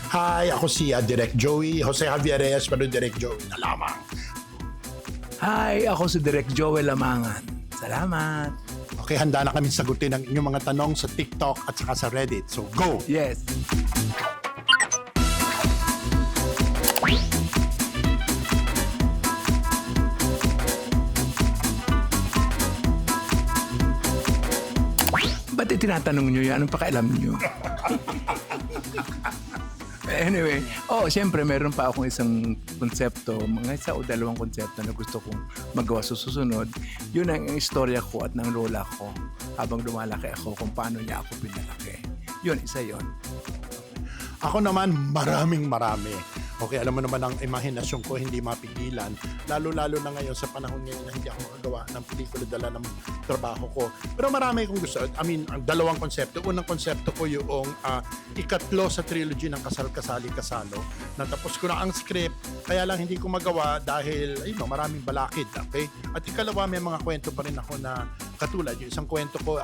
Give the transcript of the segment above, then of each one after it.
Hi, ako si Direk Joey, Jose Javier Reyes, pero Direk Joey na lamang. Hi, ako si Direk Joel Lamangan. Salamat. Okay, handa na kami sagutin ang inyong mga tanong sa TikTok at saka sa Reddit. So, go! Yes. Ba't tinatanong nyo yan? Anong pakialam nyo? Anyway, siyempre meron pa akong isang konsepto, mga isa o dalawang konsepto na gusto kong magawa sa susunod. Yun ang istorya ko at ng lola ko habang lumalaki ako kung paano niya ako pinalaki. Yun, isa yun. Ako naman, marami. Okay, alam mo naman ang imahinasyon ko hindi mapigilan. Lalo-lalo na ngayon sa panahon ngayon na hindi ako makagawa ng pelikula dala ng trabaho ko. Pero marami kong gusto. Ang dalawang konsepto. Unang konsepto ko yung ikatlo sa trilogy ng Kasal-Kasali-Kasalo. Natapos ko na ang script, kaya lang hindi ko magawa dahil maraming balakid. Okay? At ikalawa, may mga kwento pa rin ako na katulad. Yung isang kwento ko,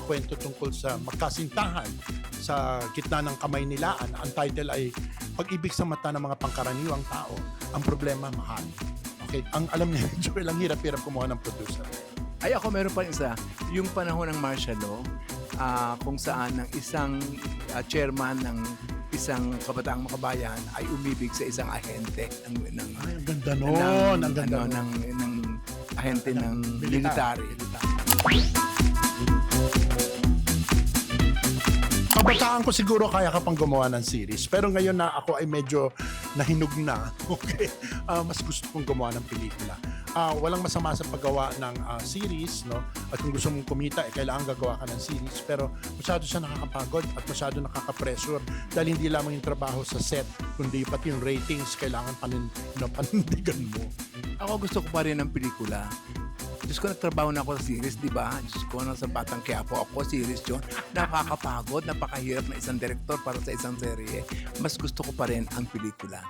kwento tungkol sa magkasintahan sa gitna ng kamay nilaan. Ang title ay Pag-ibig sa mata ng mga pangkaraniwang tao, ang problema mahal. Okay, ang alam niya, Joel, ang hirap-hirap kumuha ng producer. Ay, ako meron pa rin isa. Yung panahon ng martial law, kung saan ang isang chairman ng isang kabataang makabayan ay umibig sa isang ahente ng Ay, ang ganda nun. Ang ganda nun. ng ahente ng military. Kabataan ko siguro kaya ka pang gumawa ng series. Pero ngayon na ako ay medyo nahinog na. Okay? Mas gusto kong gumawa ng pelikula. Walang masama sa paggawa ng series, no? At kung gusto mong kumita, kailangan gagawa ka ng series. Pero masyado siya nakakapagod at masyado nakaka-pressure dahil hindi lamang yung trabaho sa set, kundi pati yung ratings kailangan panindigan mo. Ako gusto ko pa rin ng pelikula. Diyos ko, nagtrabaho na ako sa series, di ba? Diyos ko, nasa Batang Quiapo ako, series yun. Nakakapagod, napakahirap na isang direktor para sa isang serye. Mas gusto ko pa rin ang pelikula.